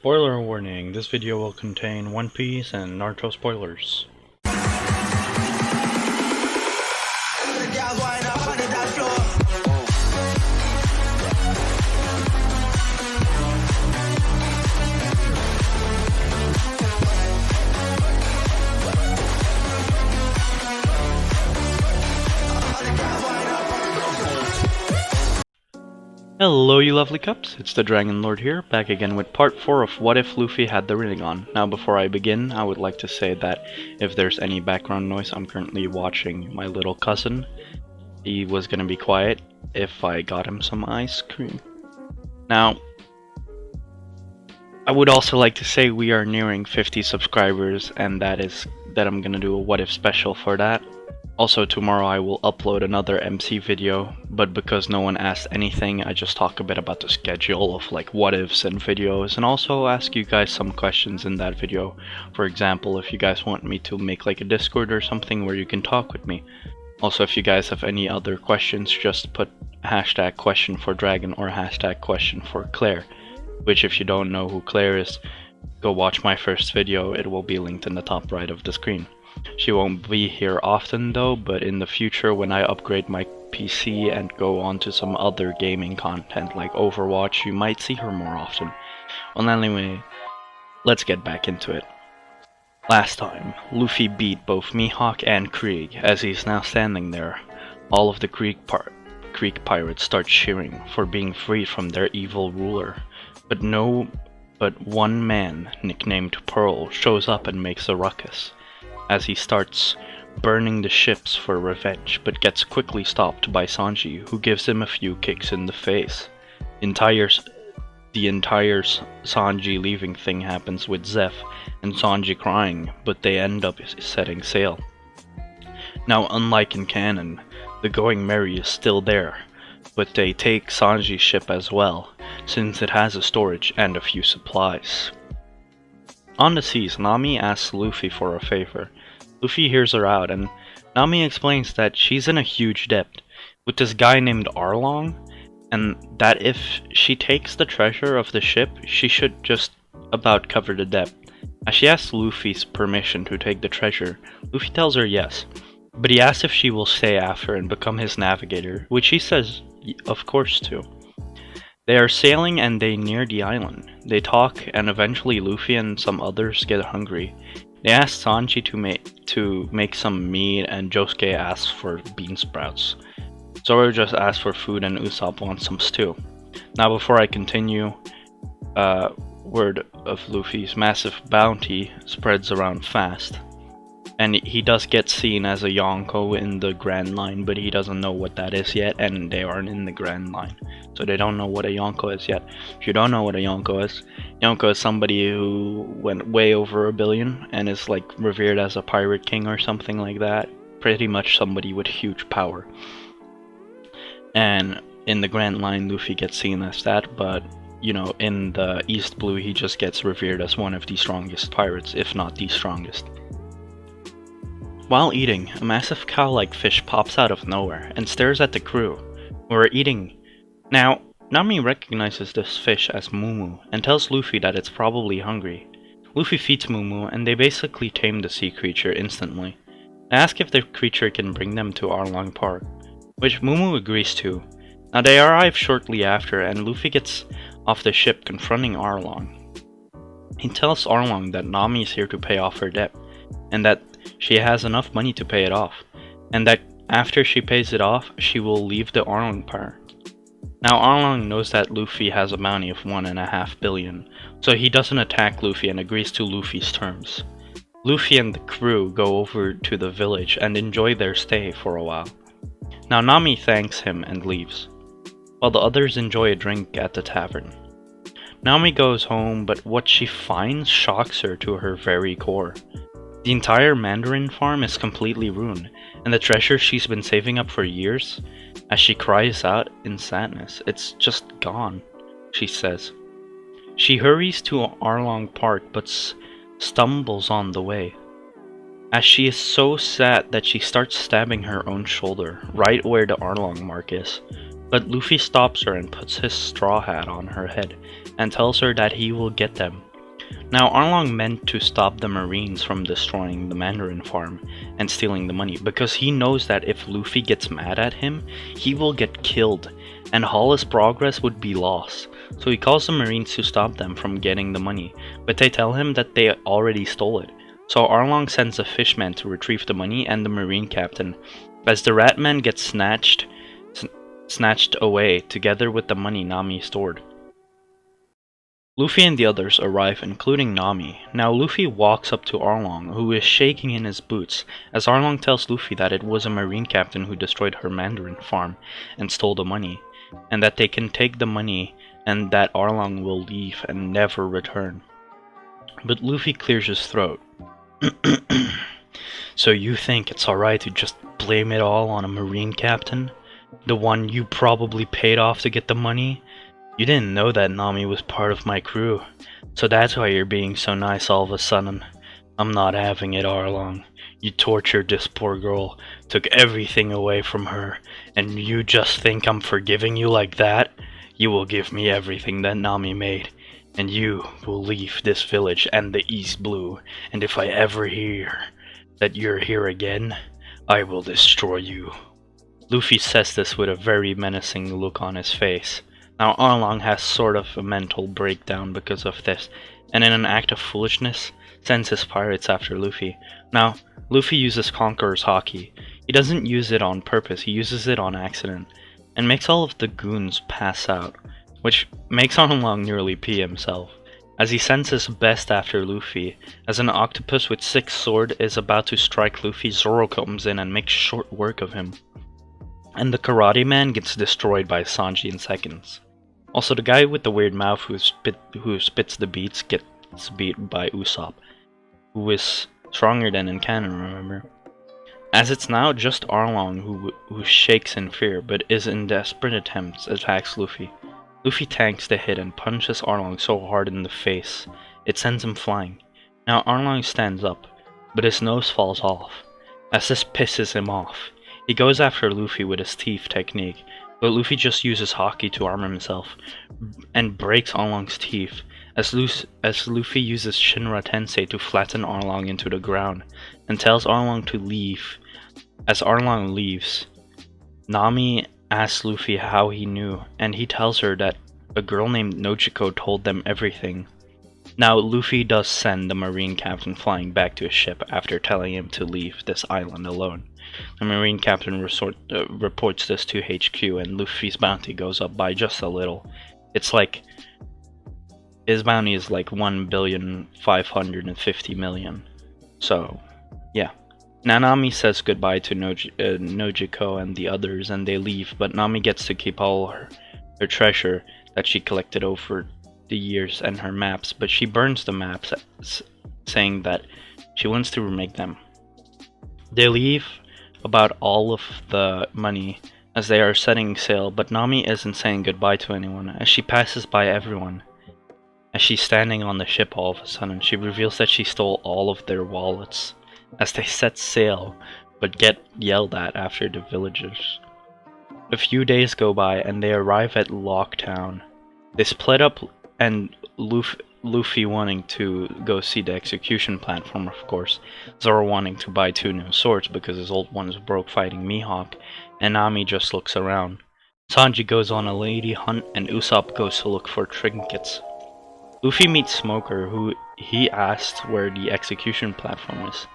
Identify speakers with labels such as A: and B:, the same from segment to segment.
A: Spoiler warning, this video will contain One Piece and Naruto spoilers. Hello you lovely cups, it's the Dragon Lord here, back again with part 4 of What If Luffy Had the Rinnegan. Now before I begin, I would like to say that if there's any background noise, I'm currently watching my little cousin. He was gonna be quiet if I got him some ice cream. Now, I would also like to say we are nearing 50 subscribers, and that I'm gonna do a What If special for that. Also tomorrow I will upload another MC video, but because no one asked anything, I just talk a bit about the schedule of like what ifs and videos, and also ask you guys some questions in that video. For example, if you guys want me to make like a Discord or something where you can talk with me. Also, if you guys have any other questions, just put hashtag question for dragon or hashtag question for Claire, which if you don't know who Claire is, go watch my first video, it will be linked in the top right of the screen. She won't be here often though, but in the future when I upgrade my PC and go on to some other gaming content like Overwatch, you might see her more often. Well anyway, let's get back into it. Last time, Luffy beat both Mihawk and Krieg. As he's now standing there, all of the Krieg pirates start cheering for being freed from their evil ruler. But one man, nicknamed Pearl, shows up and makes a ruckus, as he starts burning the ships for revenge, but gets quickly stopped by Sanji, who gives him a few kicks in the face. The entire Sanji leaving thing happens with Zeph and Sanji crying, but they end up setting sail. Now, unlike in canon, the Going Merry is still there, but they take Sanji's ship as well, since it has a storage and a few supplies. On the seas, Nami asks Luffy for a favor. Luffy hears her out, and Nami explains that she's in a huge debt with this guy named Arlong, and that if she takes the treasure of the ship, she should just about cover the debt. As she asks Luffy's permission to take the treasure, Luffy tells her yes, but he asks if she will stay after and become his navigator, which she says of course to. They are sailing and they near the island. They talk, and eventually Luffy and some others get hungry. They ask Sanji to make some meat, and Josuke asks for bean sprouts. Zoro just asks for food, and Usopp wants some stew. Now before I continue, word of Luffy's massive bounty spreads around fast. And he does get seen as a Yonko in the Grand Line, but he doesn't know what that is yet, and they aren't in the Grand Line. So they don't know what a Yonko is yet. If you don't know what a Yonko is somebody who went way over 1 billion and is like revered as a pirate king or something like that. Pretty much somebody with huge power. And in the Grand Line, Luffy gets seen as that, but you know, in the East Blue, he just gets revered as one of the strongest pirates, if not the strongest. While eating, a massive cow-like fish pops out of nowhere and stares at the crew, who are eating. Now, Nami recognizes this fish as Mumu and tells Luffy that it's probably hungry. Luffy feeds Mumu and they basically tame the sea creature instantly. They ask if the creature can bring them to Arlong Park, which Mumu agrees to. Now they arrive shortly after, and Luffy gets off the ship confronting Arlong. He tells Arlong that Nami is here to pay off her debt, and that she has enough money to pay it off, and that after she pays it off, she will leave the Arlong Park. Now Arlong knows that Luffy has a bounty of 1.5 billion, so he doesn't attack Luffy and agrees to Luffy's terms. Luffy and the crew go over to the village and enjoy their stay for a while. Now Nami thanks him and leaves, while the others enjoy a drink at the tavern. Nami goes home, but what she finds shocks her to her very core. The entire mandarin farm is completely ruined, and the treasure she's been saving up for years, as she cries out in sadness, it's just gone, she says. She hurries to Arlong Park but stumbles on the way, as she is so sad that she starts stabbing her own shoulder, right where the Arlong mark is. But Luffy stops her and puts his straw hat on her head, and tells her that he will get them, Now Arlong meant to stop the Marines from destroying the Mandarin farm and stealing the money because he knows that if Luffy gets mad at him, he will get killed and all his progress would be lost. So he calls the Marines to stop them from getting the money, but they tell him that they already stole it. So Arlong sends a fishman to retrieve the money and the Marine captain. As the Ratman gets snatched away together with the money Nami stored. Luffy and the others arrive, including Nami. Now Luffy walks up to Arlong, who is shaking in his boots, as Arlong tells Luffy that it was a marine captain who destroyed her Mandarin farm and stole the money, and that they can take the money and that Arlong will leave and never return. But Luffy clears his throat. So you think it's alright to just blame it all on a marine captain? The one you probably paid off to get the money? You didn't know that Nami was part of my crew, so that's why you're being so nice all of a sudden. I'm not having it, Arlong. You tortured this poor girl, took everything away from her, and you just think I'm forgiving you like that? You will give me everything that Nami made, and you will leave this village and the East Blue, and if I ever hear that you're here again, I will destroy you. Luffy says this with a very menacing look on his face. Now Arlong has sort of a mental breakdown because of this, and in an act of foolishness, sends his pirates after Luffy. Now, Luffy uses Conqueror's Haki. He doesn't use it on purpose, he uses it on accident, and makes all of the goons pass out, which makes Arlong nearly pee himself, as he sends his best after Luffy. As an octopus with 6 swords is about to strike Luffy, Zoro comes in and makes short work of him. And the Karate Man gets destroyed by Sanji in seconds. Also, the guy with the weird mouth who spits the beats gets beat by Usopp, who is stronger than in canon, remember? As it's now just Arlong who shakes in fear, but is in desperate attempts attacks Luffy. Luffy tanks the hit and punches Arlong so hard in the face, it sends him flying. Now Arlong stands up, but his nose falls off, as this pisses him off. He goes after Luffy with his teeth technique, but Luffy just uses Haki to arm himself, and breaks Arlong's teeth, as Luffy uses Shinra Tensei to flatten Arlong into the ground, and tells Arlong to leave. As Arlong leaves, Nami asks Luffy how he knew, and he tells her that a girl named Nojiko told them everything. Now Luffy does send the marine captain flying back to his ship after telling him to leave this island alone. The marine captain reports this to HQ, and Luffy's bounty goes up by just a little. It's like, his bounty is like 1,550,000,000. So, yeah. Now Nami says goodbye to Nojiko and the others, and they leave, but Nami gets to keep all her treasure that she collected over the years and her maps, but she burns the maps, saying that she wants to remake them. They leave about all of the money as they are setting sail, but Nami isn't saying goodbye to anyone as she passes by everyone. As she's standing on the ship, all of a sudden she reveals that she stole all of their wallets as they set sail, but get yelled at after the villagers. A few days go by and they arrive at Logue Town. They split up, and Luffy wanting to go see the execution platform, of course, Zoro wanting to buy 2 new swords because his old ones broke fighting Mihawk, and Nami just looks around. Sanji goes on a lady hunt, and Usopp goes to look for trinkets. Luffy meets Smoker, who he asks where the execution platform is.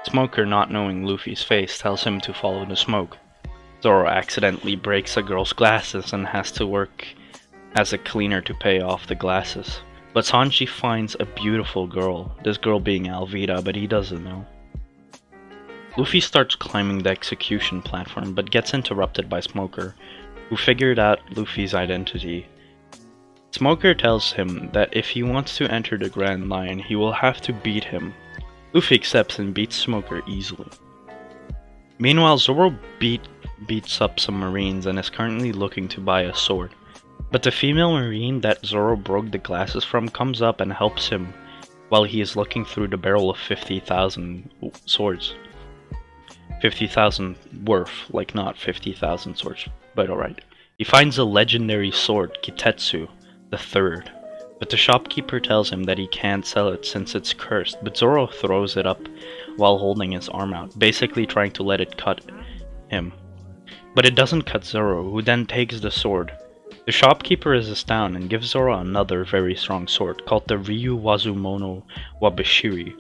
A: Smoker, not knowing Luffy's face, tells him to follow the smoke. Zoro accidentally breaks a girl's glasses and has to work as a cleaner to pay off the glasses. But Sanji finds a beautiful girl, this girl being Alvida, but he doesn't know. Luffy starts climbing the execution platform, but gets interrupted by Smoker, who figured out Luffy's identity. Smoker tells him that if he wants to enter the Grand Line, he will have to beat him. Luffy accepts and beats Smoker easily. Meanwhile, Zoro beats up some marines and is currently looking to buy a sword. But the female marine that Zoro broke the glasses from comes up and helps him while he is looking through the barrel of 50,000 swords. 50,000 worth, like not 50,000 swords, but alright. He finds a legendary sword, Kitetsu the Third, but the shopkeeper tells him that he can't sell it since it's cursed, but Zoro throws it up while holding his arm out, basically trying to let it cut him. But it doesn't cut Zoro, who then takes the sword. The shopkeeper is astounded and gives Zoro another very strong sword called the Ryu Wazumono Wabashiri,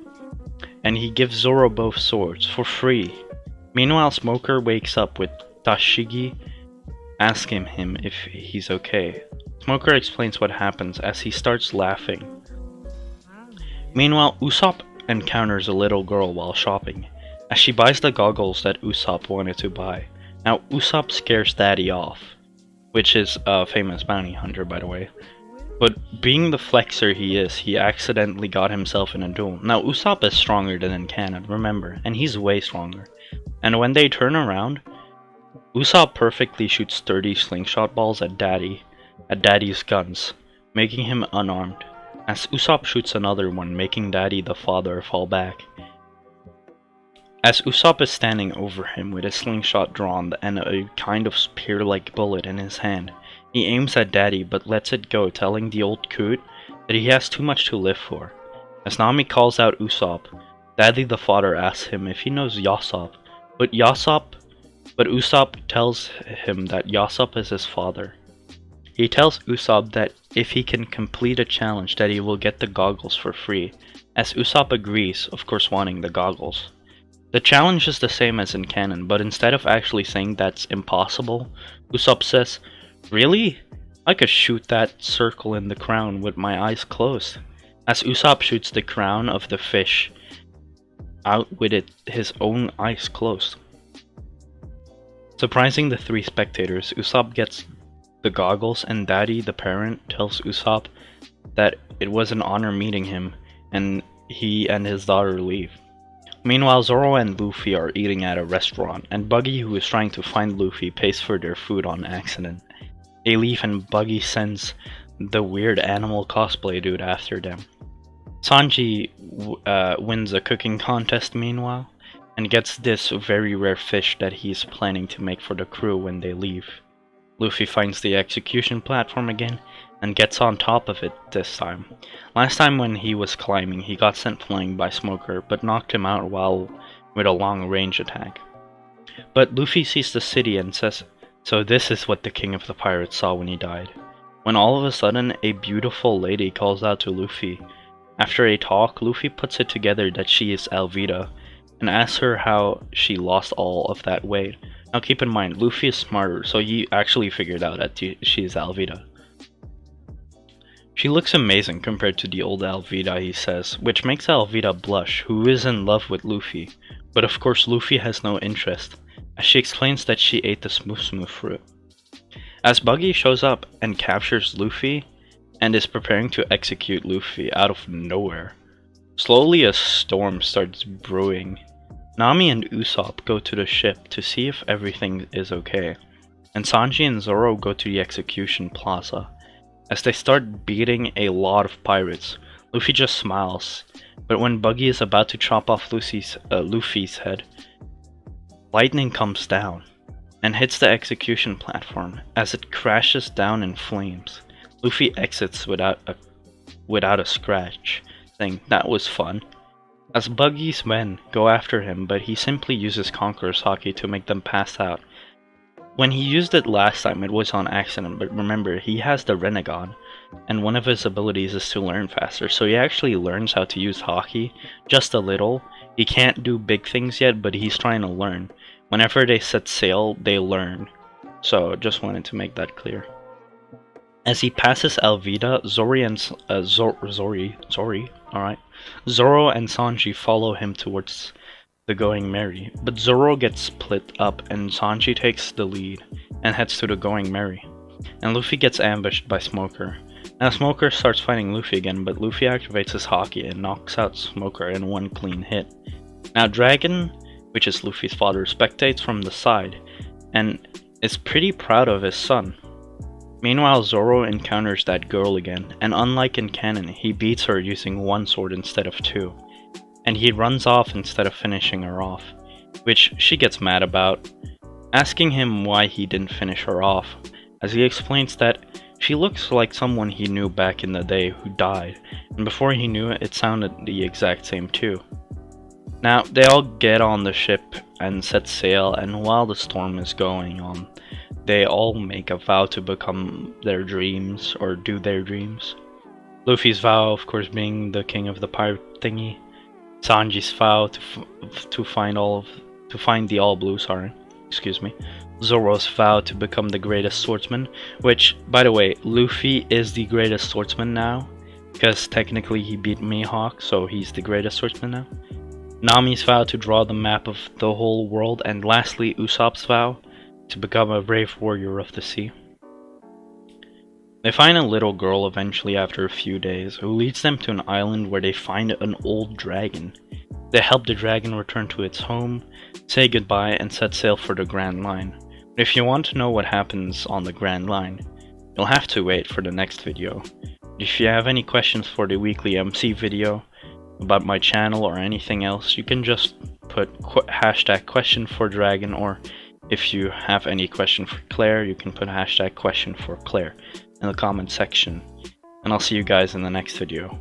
A: and he gives Zoro both swords for free. Meanwhile, Smoker wakes up with Tashigi asking him if he's okay. Smoker explains what happens as he starts laughing. Meanwhile, Usopp encounters a little girl while shopping, as she buys the goggles that Usopp wanted to buy. Now, Usopp scares Daddy off, which is a famous bounty hunter, by the way. But being the flexer he is, he accidentally got himself in a duel. Now, Usopp is stronger than in canon, remember, and he's way stronger. And when they turn around, Usopp perfectly shoots 30 slingshot balls at Daddy's guns, making him unarmed, as Usopp shoots another one, making Daddy the father fall back. As Usopp is standing over him with his slingshot drawn and a kind of spear-like bullet in his hand, he aims at Daddy but lets it go, telling the old coot that he has too much to live for. As Nami calls out Usopp, Daddy the father asks him if he knows Yasopp, but Usopp tells him that Yasopp is his father. He tells Usopp that if he can complete a challenge that he will get the goggles for free, as Usopp agrees, of course wanting the goggles. The challenge is the same as in canon, but instead of actually saying that's impossible, Usopp says, "Really? I could shoot that circle in the crown with my eyes closed," as Usopp shoots the crown of the fish out with his own eyes closed. Surprising the three spectators, Usopp gets the goggles and Daddy, the parent, tells Usopp that it was an honor meeting him, and he and his daughter leave. Meanwhile, Zoro and Luffy are eating at a restaurant, and Buggy, who is trying to find Luffy, pays for their food on accident. They leave and Buggy sends the weird animal cosplay dude after them. Sanji wins a cooking contest meanwhile, and gets this very rare fish that he's planning to make for the crew when they leave. Luffy finds the execution platform again, and gets on top of it this time. Last time when he was climbing, he got sent flying by Smoker, but knocked him out with a long-range attack. But Luffy sees the city and says, "So this is what the king of the pirates saw when he died." When all of a sudden, a beautiful lady calls out to Luffy. After a talk, Luffy puts it together that she is Alvida, and asks her how she lost all of that weight. Now keep in mind, Luffy is smarter, so he actually figured out that she is Alvida. She looks amazing compared to the old Alvida, he says, which makes Alvida blush, who is in love with Luffy. But of course Luffy has no interest, as she explains that she ate the smooth fruit. As Buggy shows up and captures Luffy, and is preparing to execute Luffy out of nowhere, slowly a storm starts brewing. Nami and Usopp go to the ship to see if everything is okay, and Sanji and Zoro go to the execution plaza. As they start beating a lot of pirates, Luffy just smiles, but when Buggy is about to chop off Luffy's head, lightning comes down and hits the execution platform as it crashes down in flames. Luffy exits without a scratch, saying that was fun. As Buggy's men go after him, but he simply uses Conqueror's Haki to make them pass out. When he used it last time, it was on accident, but remember, he has the Rinnegan, and one of his abilities is to learn faster, so he actually learns how to use Haki, just a little. He can't do big things yet, but he's trying to learn. Whenever they set sail, they learn. So, just wanted to make that clear. As he passes Alvida, Zoro and Sanji follow him towards the Going Merry, but Zoro gets split up and Sanji takes the lead and heads to the Going Merry, and Luffy gets ambushed by Smoker. Now Smoker starts fighting Luffy again, but Luffy activates his Haki and knocks out Smoker in one clean hit. Now Dragon, which is Luffy's father, spectates from the side and is pretty proud of his son. Meanwhile, Zoro encounters that girl again, and unlike in canon, he beats her using one sword instead of two, and he runs off instead of finishing her off, which she gets mad about, asking him why he didn't finish her off, as he explains that She looks like someone he knew back in the day who died, and before he knew it, it sounded the exact same too. Now, they all get on the ship and set sail, and while the storm is going on, they all make a vow to become their dreams, or do their dreams. Luffy's vow, of course, being the king of the pirate thingy. Sanji's vow to find the all blue. Sorry, excuse me. Zoro's vow to become the greatest swordsman. Which, by the way, Luffy is the greatest swordsman now, because technically he beat Mihawk, so he's the greatest swordsman now. Nami's vow to draw the map of the whole world, and lastly Usopp's vow to become a brave warrior of the sea. They find a little girl eventually after a few days, who leads them to an island where they find an old dragon. They help the dragon return to its home, say goodbye, and set sail for the Grand Line. But if you want to know what happens on the Grand Line, you'll have to wait for the next video. If you have any questions for the weekly MC video, about my channel or anything else, you can just put hashtag question for dragon, or if you have any question for Claire, you can put hashtag question for Claire in the comment section. And I'll see you guys in the next video.